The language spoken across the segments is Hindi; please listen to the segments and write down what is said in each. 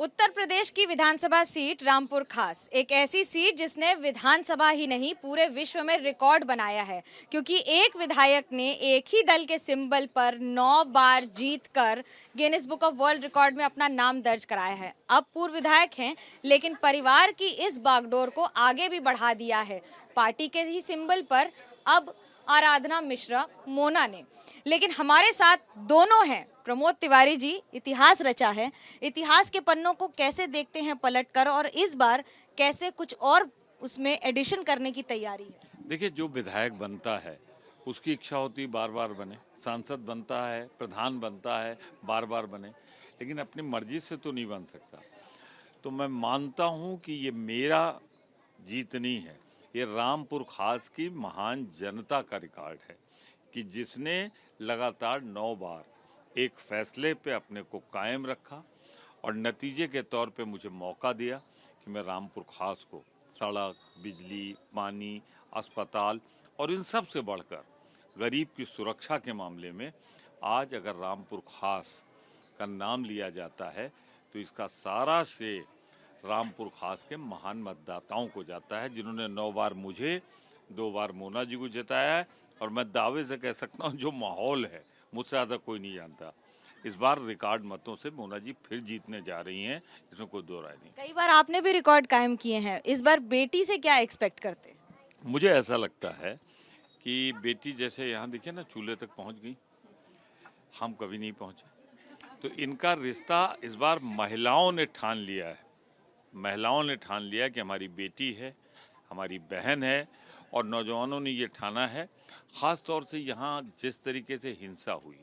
उत्तर प्रदेश की विधानसभा सीट रामपुर खास एक ऐसी सीट जिसने विधानसभा ही नहीं पूरे विश्व में रिकॉर्ड बनाया है, क्योंकि एक विधायक ने एक ही दल के सिंबल पर 9 बार जीतकर Guinness book of world record में अपना नाम दर्ज कराया है। अब पूर्व विधायक हैं, लेकिन परिवार की इस बागडोर को आगे भी बढ़ा दिया है पार्टी के ही सिंबल पर अब आराधना मिश्रा मोना ने। लेकिन हमारे साथ दोनों हैं। प्रमोद तिवारी जी इतिहास रचा है, इतिहास के पन्नों को कैसे देखते हैं पलटकर, और इस बार कैसे कुछ और उसमें एडिशन करने की तैयारी है? देखिए, जो विधायक बनता है उसकी इच्छा होती बार बार बने, सांसद बनता है, प्रधान बनता है, बार बार बने, लेकिन अपनी मर्जी से तो नहीं बन सकता। तो मैं मानता हूँ कि ये मेरा जीत नहीं है, ये रामपुर खास की महान जनता का रिकॉर्ड है कि जिसने लगातार 9 बार एक फैसले पे अपने को कायम रखा और नतीजे के तौर पे मुझे मौका दिया कि मैं रामपुर खास को सड़क, बिजली, पानी, अस्पताल और इन सब से बढ़कर गरीब की सुरक्षा के मामले में आज अगर रामपुर खास का नाम लिया जाता है तो इसका सारा श्रेय रामपुर खास के महान मतदाताओं को जाता है, जिन्होंने 9 बार मुझे, 2 बार मोना जी को जिताया है। और मैं दावे से कह सकता हूँ जो माहौल है मुझसे ज़्यादा कोई नहीं जानता। इस बार रिकॉर्ड मतों से मोना जी फिर जीतने जा रही हैं, इसमें कोई दो राय नहीं। कई बार आपने भी रिकॉर्ड कायम किए हैं, इस बार बेटी से क्या एक्सपेक्ट करते हैं? मुझे ऐसा लगता है कि बेटी जैसे यहाँ देखिए ना, चूल्हे तक पहुँच गई, हम कभी नहीं पहुँचे। तो इनका रिश्ता इस बार महिलाओं ने ठान लिया है, महिलाओं ने ठान लिया कि हमारी बेटी है, हमारी बहन है, और नौजवानों ने ये ठाना है। ख़ास तौर से यहाँ जिस तरीके से हिंसा हुई,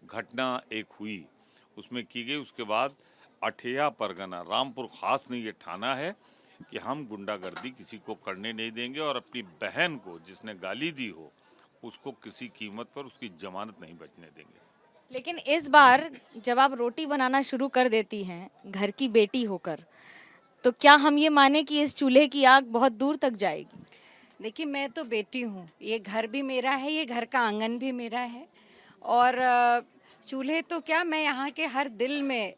घटना एक हुई उसमें की गई, उसके बाद अठेया परगना रामपुर खास ने ये ठाना है कि हम गुंडागर्दी किसी को करने नहीं देंगे और अपनी बहन को जिसने गाली दी हो उसको किसी कीमत पर उसकी जमानत नहीं बचने देंगे। लेकिन इस बार जब आप रोटी बनाना शुरू कर देती हैं घर की बेटी होकर, तो क्या हम ये माने कि इस चूल्हे की आग बहुत दूर तक जाएगी? देखिए, मैं तो बेटी हूँ, ये घर भी मेरा है, ये घर का आंगन भी मेरा है। और चूल्हे तो क्या, मैं यहाँ के हर दिल में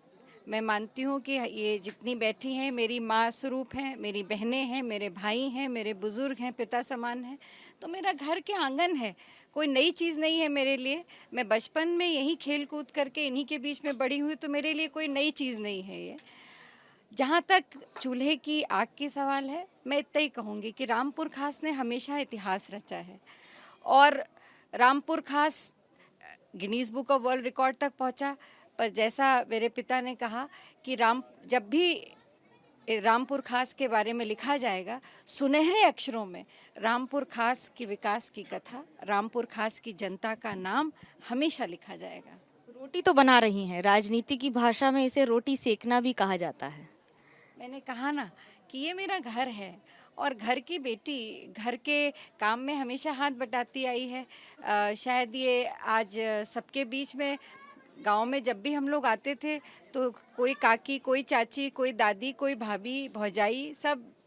मैं मानती हूँ कि ये जितनी बैठी हैं मेरी माँ स्वरूप हैं, मेरी बहनें हैं, मेरे भाई हैं, मेरे बुज़ुर्ग हैं, पिता समान हैं। तो मेरा घर के आंगन है, कोई नई चीज़ नहीं है मेरे लिए। मैं बचपन में यहीं खेल कूद करके इन्हीं के बीच में बड़ी हुई, तो मेरे लिए कोई नई चीज़ नहीं है ये। जहाँ तक चूल्हे की आग की सवाल है, मैं इतना ही कहूँगी कि रामपुर खास ने हमेशा इतिहास रचा है, और रामपुर खास Guinness book of world record तक पहुँचा। पर जैसा मेरे पिता ने कहा कि जब भी रामपुर खास के बारे में लिखा जाएगा, सुनहरे अक्षरों में रामपुर खास की विकास की कथा, रामपुर खास की जनता का नाम हमेशा लिखा जाएगा। रोटी तो बना रही हैं, राजनीति की भाषा में इसे रोटी सेकना भी कहा जाता है। मैंने कहा ना कि ये मेरा घर है, और घर की बेटी घर के काम में हमेशा हाथ बटाती आई है। शायद ये आज सबके बीच में, गांव में जब भी हम लोग आते थे तो कोई काकी, कोई चाची, कोई दादी, कोई भाभी, भौजाई,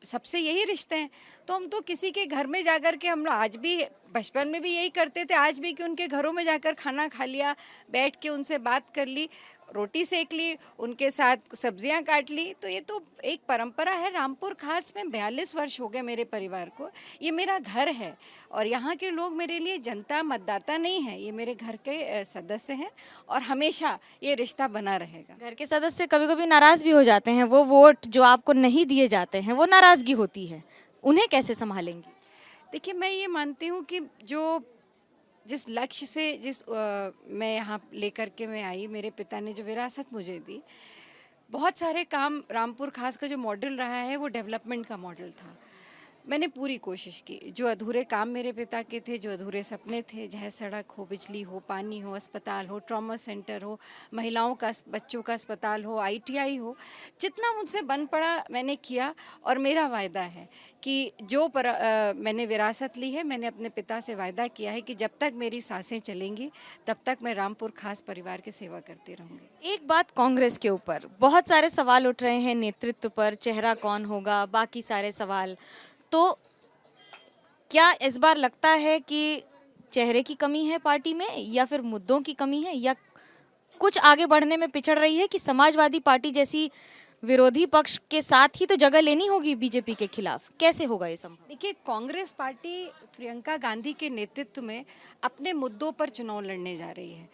सबसे यही रिश्ते हैं। तो हम तो किसी के घर में जाकर के, हम लोग आज भी बचपन में भी यही करते थे, आज भी, कि उनके घरों में जाकर खाना खा लिया, बैठ के उनसे बात कर ली, रोटी सेक ली, उनके साथ सब्जियां काट ली। तो ये तो एक परंपरा है। रामपुर खास में 42 वर्ष हो गए मेरे परिवार को, ये मेरा घर है, और यहाँ के लोग मेरे लिए जनता, मतदाता नहीं है, ये मेरे घर के सदस्य हैं, और हमेशा ये रिश्ता बना रहेगा। घर के सदस्य कभी कभी नाराज भी हो जाते हैं, वो वोट जो आपको नहीं दिए जाते हैं वो नाराजगी होती है, उन्हें कैसे संभालेंगी? देखिए, मैं ये मानती हूँ कि जिस लक्ष्य से मैं यहाँ लेकर के मैं आई, मेरे पिता ने जो विरासत मुझे दी, बहुत सारे काम रामपुर खास का जो मॉडल रहा है वो डेवलपमेंट का मॉडल था। मैंने पूरी कोशिश की, जो अधूरे काम मेरे पिता के थे, जो अधूरे सपने थे, चाहे सड़क हो, बिजली हो, पानी हो, अस्पताल हो, ट्रॉमा सेंटर हो, महिलाओं का, बच्चों का अस्पताल हो, ITI हो, जितना मुझसे बन पड़ा मैंने किया। और मेरा वायदा है कि मैंने विरासत ली है, मैंने अपने पिता से वायदा किया है कि जब तक मेरी सांसें चलेंगी तब तक मैं रामपुर खास परिवार की सेवा करती रहूँगी। एक बात कांग्रेस के ऊपर बहुत सारे सवाल उठ रहे हैं, नेतृत्व पर, चेहरा कौन होगा, बाकी सारे सवाल। तो क्या इस बार लगता है कि चेहरे की कमी है पार्टी में, या फिर मुद्दों की कमी है, या कुछ आगे बढ़ने में पिछड़ रही है कि समाजवादी पार्टी जैसी विरोधी पक्ष के साथ ही तो जगह लेनी होगी बीजेपी के खिलाफ? कैसे होगा ये संभव? देखिए, कांग्रेस पार्टी प्रियंका गांधी के नेतृत्व में अपने मुद्दों पर चुनाव लड़ने जा रही है।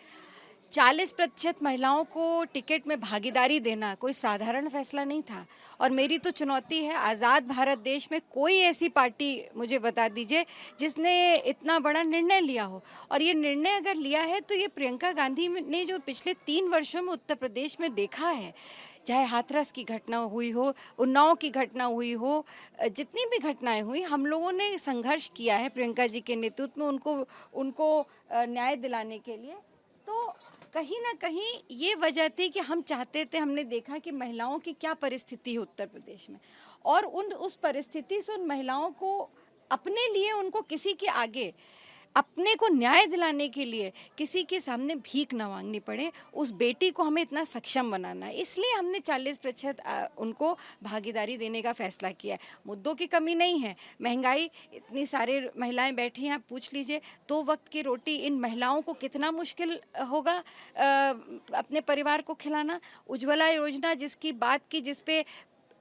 40% महिलाओं को टिकट में भागीदारी देना कोई साधारण फैसला नहीं था। और मेरी तो चुनौती है, आज़ाद भारत देश में कोई ऐसी पार्टी मुझे बता दीजिए जिसने इतना बड़ा निर्णय लिया हो। और ये निर्णय अगर लिया है तो ये प्रियंका गांधी ने जो पिछले 3 वर्षों में उत्तर प्रदेश में देखा है, चाहे हाथरस की घटना हुई हो, उन्नाव की घटना हुई हो, जितनी भी घटनाएं हुई, हम लोगों ने संघर्ष किया है प्रियंका जी के नेतृत्व में उनको न्याय दिलाने के लिए। तो कहीं ना कहीं ये वजह थी कि हम चाहते थे, हमने देखा कि महिलाओं की क्या परिस्थिति है उत्तर प्रदेश में, और उस परिस्थिति से उन महिलाओं को अपने लिए, उनको किसी के आगे अपने को न्याय दिलाने के लिए किसी के सामने भीख न मांगनी पड़े, उस बेटी को हमें इतना सक्षम बनाना है। इसलिए हमने 40% उनको भागीदारी देने का फैसला किया है। मुद्दों की कमी नहीं है, महंगाई, इतनी सारे महिलाएं बैठी हैं, आप पूछ लीजिए 2 वक्त की रोटी इन महिलाओं को कितना मुश्किल होगा अपने परिवार को खिलाना। उज्ज्वला योजना जिसकी बात की, जिस पे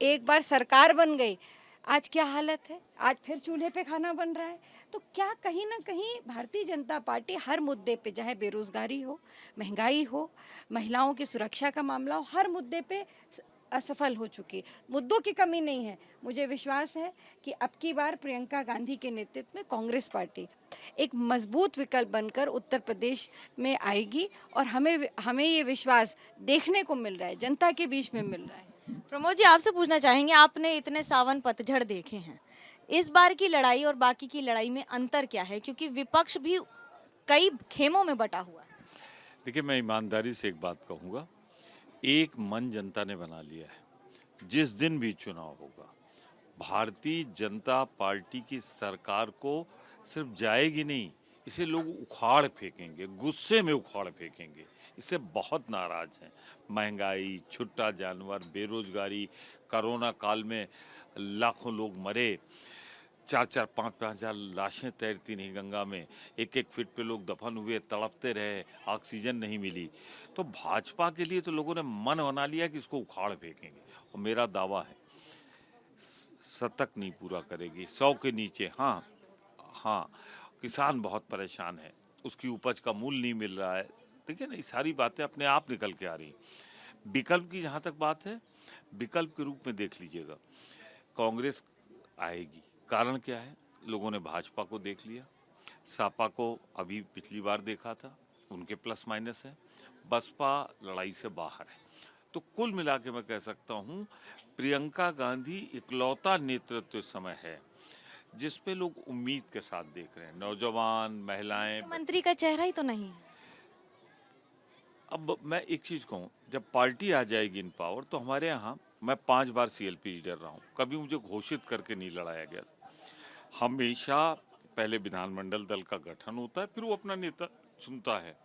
एक बार सरकार बन गई, आज क्या हालत है, आज फिर चूल्हे पे खाना बन रहा है। तो क्या कहीं ना कहीं भारतीय जनता पार्टी हर मुद्दे पे, चाहे बेरोजगारी हो, महंगाई हो, महिलाओं की सुरक्षा का मामला हो, हर मुद्दे पे असफल हो चुकी। मुद्दों की कमी नहीं है। मुझे विश्वास है कि अब की बार प्रियंका गांधी के नेतृत्व में कांग्रेस पार्टी एक मजबूत विकल्प बनकर उत्तर प्रदेश में आएगी, और हमें ये विश्वास देखने को मिल रहा है, जनता के बीच में मिल रहा है। प्रमोद जी, आपसे पूछना चाहेंगे, आपने इतने सावन पतझड़ देखे हैं, इस बार की लड़ाई और बाकी की लड़ाई में अंतर क्या है? क्योंकि विपक्ष भी कई खेमों में बटा हुआ है। देखिए, मैं ईमानदारी से एक बात कहूँगा, एक मन जनता ने बना लिया है। जिस दिन भी चुनाव होगा, भारतीय जनता पार्टी की सरकार को सिर्फ जाएगी नहीं, इसे लोग उखाड़ फेंकेंगे, गुस्से में उखाड़ फेंकेंगे। इससे बहुत नाराज हैं। महंगाई, छुट्टा जानवर, बेरोजगारी, कोरोना काल में लाखों लोग मरे, 4-4, 5-5 हजार लाशें तैरती नहीं गंगा में, 1-1 फीट पे लोग दफन हुए, तड़पते रहे, ऑक्सीजन नहीं मिली। तो भाजपा के लिए तो लोगों ने मन बना लिया कि इसको उखाड़ फेंकेंगे। और मेरा दावा है, शतक नहीं पूरा करेगी, 100 के नीचे। हाँ, किसान बहुत परेशान है, उसकी उपज का मूल्य नहीं मिल रहा है। देखिए ना, ये सारी बातें अपने आप निकल के आ रही। विकल्प की जहाँ तक बात है, विकल्प के रूप में देख लीजिएगा, कांग्रेस आएगी। कारण क्या है? लोगों ने भाजपा को देख लिया, सपा को अभी पिछली बार देखा था, उनके प्लस माइनस है, बसपा लड़ाई से बाहर है। तो कुल मिला के मैं कह सकता हूँ, प्रियंका गांधी इकलौता नेतृत्व इस समय है जिस पे लोग उम्मीद के साथ देख रहे हैं। नौजवान, महिलाएं, मंत्री का चेहरा ही तो नहीं है। अब मैं एक चीज कहूँ, जब पार्टी आ जाएगी इन पावर, तो हमारे यहाँ, मैं 5 बार CLP लीडर रहा हूँ, कभी मुझे घोषित करके नहीं लड़ाया गया। हमेशा पहले विधानमंडल दल का गठन होता है, फिर वो अपना नेता चुनता है।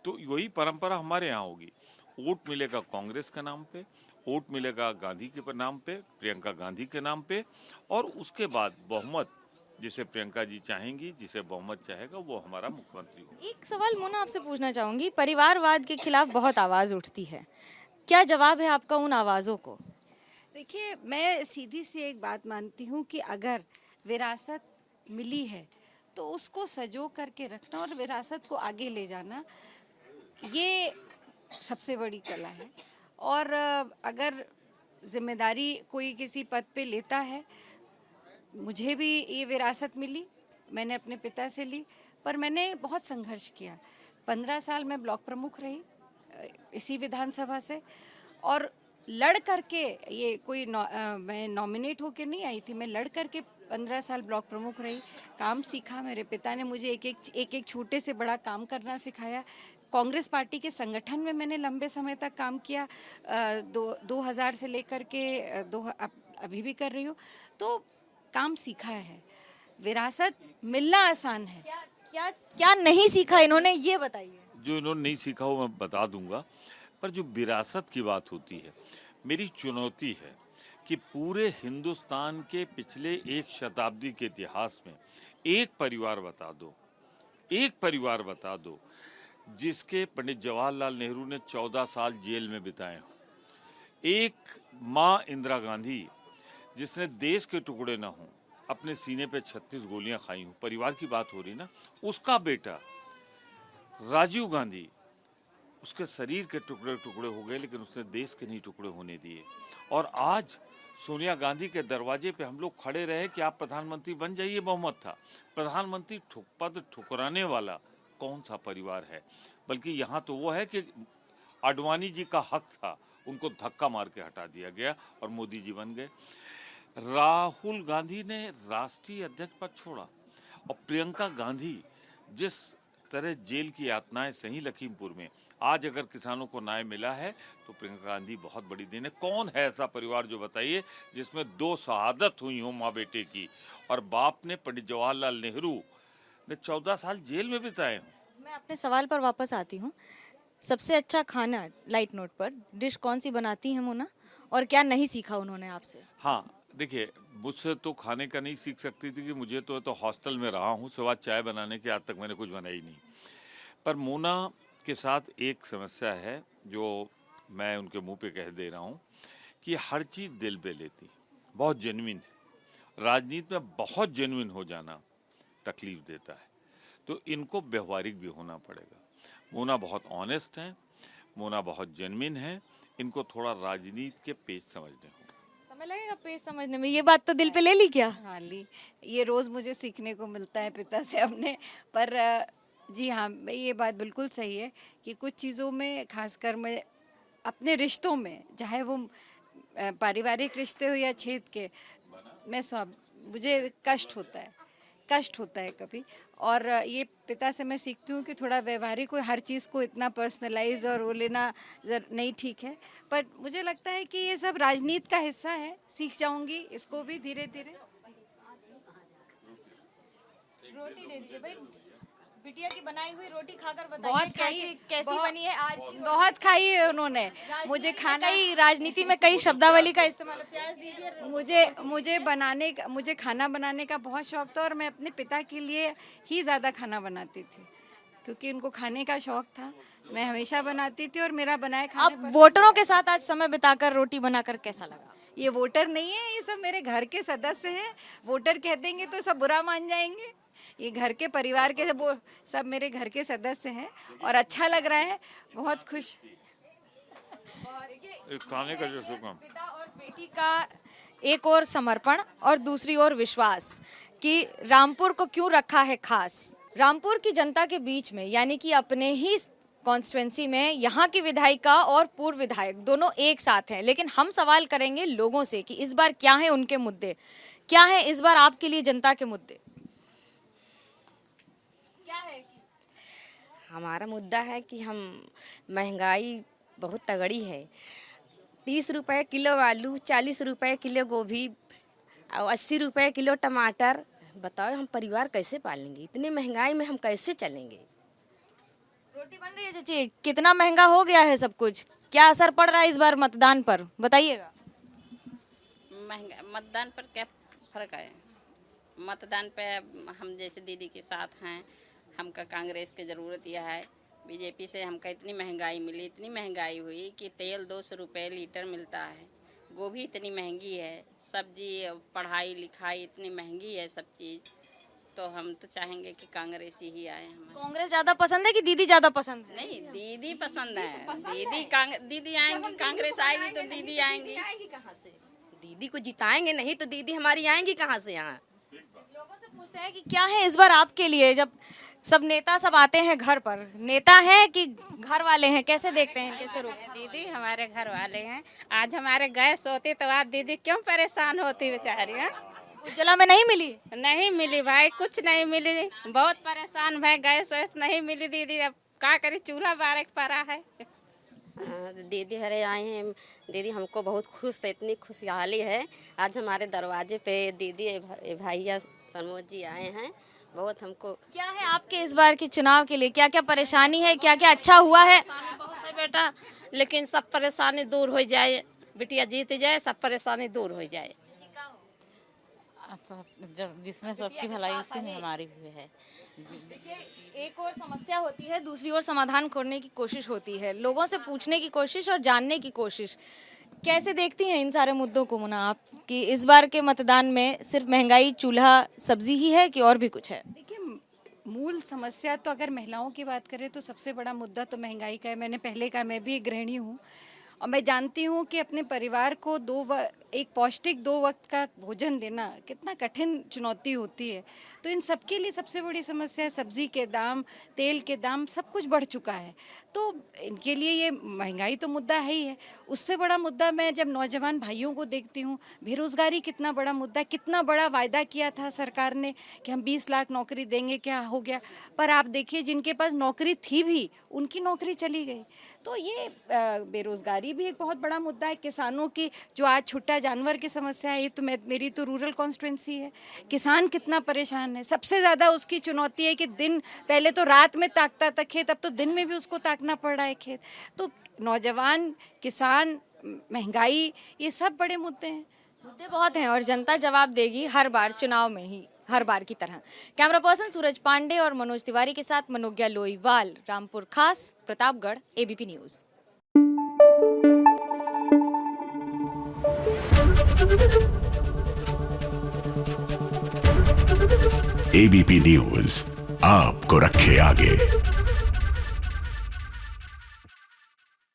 तो वही परंपरा हमारे यहाँ होगी। वोट मिलेगा कांग्रेस के नाम पे, वोट मिलेगा गांधी के नाम पे, प्रियंका गांधी के नाम पे, और उसके बाद बहुमत जिसे प्रियंका जी चाहेंगी, जिसे बहुमत चाहेगा, वो हमारा मुख्यमंत्री होगा। एक सवाल मोना आपसे पूछना चाहूंगी, परिवारवाद के खिलाफ बहुत आवाज उठती है, क्या जवाब है आपका उन आवाजों को? देखिए, मैं सीधी सी एक बात मानती हूँ कि अगर विरासत मिली है तो उसको सजो करके रखना और विरासत को आगे ले जाना, ये सबसे बड़ी कला है। और अगर जिम्मेदारी कोई किसी पद पे लेता है, मुझे भी ये विरासत मिली, मैंने अपने पिता से ली, पर मैंने बहुत संघर्ष किया। 15 साल मैं ब्लॉक प्रमुख रही इसी विधानसभा से, और लड़ करके, ये कोई मैं नॉमिनेट होकर नहीं आई थी, मैं लड़ करके 15 साल ब्लॉक प्रमुख रही, काम सीखा। मेरे पिता ने मुझे एक एक छोटे से बड़ा काम करना सिखाया। कांग्रेस पार्टी के संगठन में मैंने लंबे समय तक काम किया, 2000 से लेकर के अभी भी कर रही हूँ, तो काम सीखा है। विरासत मिलना आसान है। क्या नहीं सीखा इन्होंने, ये बताइए। जो इन्होंने नहीं सीखा वो मैं बता दूंगा, पर जो विरासत की बात होती है, मेरी चुनौती है कि पूरे हिंदुस्तान के पिछले 1 शताब्दी के इतिहास में एक परिवार बता दो जिसके पंडित जवाहरलाल नेहरू ने 14 साल जेल में बिताए हों, एक माँ इंदिरा गांधी जिसने देश के टुकड़े ना हों अपने सीने पे 36 गोलियां खाई हों, परिवार की बात हो रही ना, उसका बेटा राजीव गांधी, उसके शरीर के टुकड़े टुकड़े हो गए लेकिन उसने देश के नहीं टुकड़े होने दिए। और आज सोनिया गांधी के दरवाजे पे हम लोग खड़े रहे कि आप प्रधानमंत्री बन जाइए, बहुमत था। प्रधानमंत्री पद ठुकराने वाला कौन सा परिवार है? बल्कि यहाँ तो वो है कि आडवाणी जी का हक था, उनको धक्का मार के हटा दिया गया और मोदी जी बन गए। राहुल गांधी ने राष्ट्रीय अध्यक्ष पद छोड़ा और प्रियंका गांधी जिस तरह जेल की यातनाएं सही लखीमपुर में, आज अगर किसानों को न्याय मिला है तो प्रियंका गांधी बहुत बड़ी दिन है। कौन है ऐसा परिवार जो बताइए जिसमें 2 शहादत हुई हो माँ बेटे की, और बाप ने पंडित जवाहरलाल नेहरू ने 14 साल जेल में बिताए हों। मैं अपने सवाल पर वापस आती हूँ। सबसे अच्छा खाना लाइट नोट पर डिश कौन सी बनाती हैं मोना, और क्या नहीं सीखा उन्होंने आपसे? हाँ देखिए, मुझसे तो खाने का नहीं सीख सकती थी कि मुझे तो हॉस्टल में रहा हूँ, सिवा चाय बनाने के आज तक मैंने कुछ बनाई नहीं। पर मोना के साथ एक समस्या है जो मैं उनके मुंह पे कह दे रहा हूँ कि हर चीज़ दिल पे लेती, बहुत जेन्युइन है। राजनीति में बहुत जेन्युइन हो जाना तकलीफ देता है, तो इनको व्यवहारिक भी होना पड़ेगा। मोना बहुत ऑनेस्ट है, मोना बहुत जेन्युइन है, इनको थोड़ा राजनीति के पेच समझने होंगे। समय लगेगा पेज समझने में, ये बात तो दिल पे ले ली क्या? हाँ ली, ये रोज़ मुझे सीखने को मिलता है पिता से अपने। पर जी हाँ, ये बात बिल्कुल सही है कि कुछ चीज़ों में, खासकर मैं अपने रिश्तों में, चाहे वो पारिवारिक रिश्ते हो या छेद के, मैं सब मुझे कष्ट होता है कभी। और ये पिता से मैं सीखती हूँ कि थोड़ा व्यवहारिक हो, हर चीज़ को इतना पर्सनलाइज और वो लेना नहीं ठीक है। पर मुझे लगता है कि ये सब राजनीति का हिस्सा है, सीख जाऊंगी इसको भी धीरे धीरे। रोटी दे दीजिए भाई, बिटिया की बनाई हुई रोटी खाकर बताइए बहुत खाई कैसी है, कैसी बनी है आज की। बहुत खाई है उन्होंने मुझे खाना। राजनीति में कई शब्दावली का इस्तेमाल है। प्याज दीजिए। मुझे खाना बनाने का बहुत शौक था, और मैं अपने पिता के लिए ही ज़्यादा खाना बनाती थी क्योंकि उनको खाने का शौक था। मैं हमेशा बनाती थी और मेरा बनाए खाना अब वोटरों के साथ आज समय बिताकर रोटी बनाकर कैसा लगा? ये वोटर नहीं है, ये सब मेरे घर के सदस्य हैं। वोटर कह देंगे तो सब बुरा मान जाएंगे। ये घर के परिवार के सब मेरे घर के सदस्य हैं और अच्छा लग रहा है, बहुत खुश। खाने का जो सुकम, पिता और बेटी का एक और समर्पण और दूसरी ओर विश्वास कि रामपुर को क्यों रखा है खास। रामपुर की जनता के बीच में, यानी कि अपने ही कॉन्स्टिट्यूंसी में, यहाँ की विधायिका और पूर्व विधायक दोनों एक साथ हैं। लेकिन हम सवाल करेंगे लोगों से कि इस बार क्या है उनके मुद्दे, क्या है इस बार आपके लिए जनता के मुद्दे, क्या है? हमारा मुद्दा है कि हम महंगाई बहुत तगड़ी है। 30 रुपए किलो आलू, 40 रुपए किलो गोभी और 80 रुपए किलो टमाटर। बताओ हम परिवार कैसे पालेंगे? इतनी महंगाई में हम कैसे चलेंगे? रोटी बन रही है चाची, कितना महंगा हो गया है सब कुछ, क्या असर पड़ रहा है इस बार मतदान पर, बताइएगा। महंगा मतदान पर क्या फर्क है? मतदान पे हम जैसे दीदी के साथ हैं, हमका कांग्रेस की ज़रूरत यह है। बीजेपी से हमका इतनी महंगाई मिली, इतनी महंगाई हुई कि तेल 200 रुपये लीटर मिलता है, गोभी इतनी महंगी है, सब्जी, पढ़ाई लिखाई इतनी महंगी है सब चीज़। तो हम तो चाहेंगे कि कांग्रेस ही आए हमारे। कांग्रेस ज्यादा पसंद है कि दीदी ज्यादा पसंद है? नहीं, दीदी पसंद है। दीदी आएंगी, कांग्रेस आएगी तो दीदी आएंगी। कहाँ से? दीदी को जिताएंगे नहीं तो दीदी हमारी आएंगी कहाँ से यहाँ? लोगों से पूछते हैं कि क्या है इस बार आपके लिए, जब सब नेता सब आते हैं घर पर, नेता है कि घर वाले हैं, कैसे देखते हैं, कैसे रोकते हैं? दीदी हमारे घर वाले हैं। आज हमारे गैस होती तो आज दीदी क्यों परेशान होती बेचारी? उज्ज्वला में नहीं मिली? नहीं मिली भाई, कुछ नहीं मिली, बहुत परेशान भाई। गैस वैस नहीं मिली दीदी, अब क्या करी, चूल्हा बारक पड़ा है। दीदी हरे आए हैं। दीदी हमको बहुत खुश है, इतनी खुशहाली है। आज हमारे दरवाजे पे दीदी भैया प्रमोद जी आए हैं, बहुत हमको। क्या है आपके इस बार के चुनाव के लिए, क्या क्या परेशानी है, क्या क्या अच्छा हुआ है? बहुत है बेटा, लेकिन सब परेशानी दूर हो जाए, बिटिया जीत जाए, सब परेशानी दूर हो जाए। जब जिसमें सबकी भलाई उसी में हमारी भी है। देखिए, एक और समस्या होती है, दूसरी ओर समाधान खोजने की कोशिश होती है, लोगों से पूछने की कोशिश और जानने की कोशिश। कैसे देखती हैं इन सारे मुद्दों को मुना आप, कि इस बार के मतदान में सिर्फ महंगाई, चूल्हा, सब्जी ही है कि और भी कुछ है? देखिए, मूल समस्या तो अगर महिलाओं की बात करें तो सबसे बड़ा मुद्दा तो महंगाई का है। मैंने पहले कहा, मैं भी एक गृहिणी हूँ और मैं जानती हूँ कि अपने परिवार को एक पौष्टिक 2 वक्त का भोजन देना कितना कठिन चुनौती होती है। तो इन सब के लिए सबसे बड़ी समस्या है सब्जी के दाम, तेल के दाम, सब कुछ बढ़ चुका है। तो इनके लिए ये महंगाई तो मुद्दा है ही है। उससे बड़ा मुद्दा मैं जब नौजवान भाइयों को देखती हूँ, बेरोज़गारी कितना बड़ा मुद्दा है। कितना बड़ा वायदा किया था सरकार ने कि हम 20 लाख नौकरी देंगे, क्या हो गया? पर आप देखिए, जिनके पास नौकरी थी भी, उनकी नौकरी चली गई। तो ये बेरोज़गारी भी एक बहुत बड़ा मुद्दा है। किसानों की जो आज छुट्टा जानवर की समस्या है, ये तो मेरी तो रूरल कॉन्स्टिट्यूंसी है। किसान कितना परेशान है। सबसे ज़्यादा उसकी चुनौती है कि दिन पहले तो रात में ताकता था खेत, अब तो दिन में भी उसको ताकना पड़ रहा है खेत। तो नौजवान, किसान, महंगाई, ये सब बड़े मुद्दे हैं। मुद्दे बहुत हैं और जनता जवाब देगी हर बार चुनाव में ही, हर बार की तरह। कैमरा पर्सन सूरज पांडे और मनोज तिवारी के साथ मनोज्ञा लोईवाल, रामपुर खास, Pratapgarh, ABP news. ABP news आपको रखे आगे।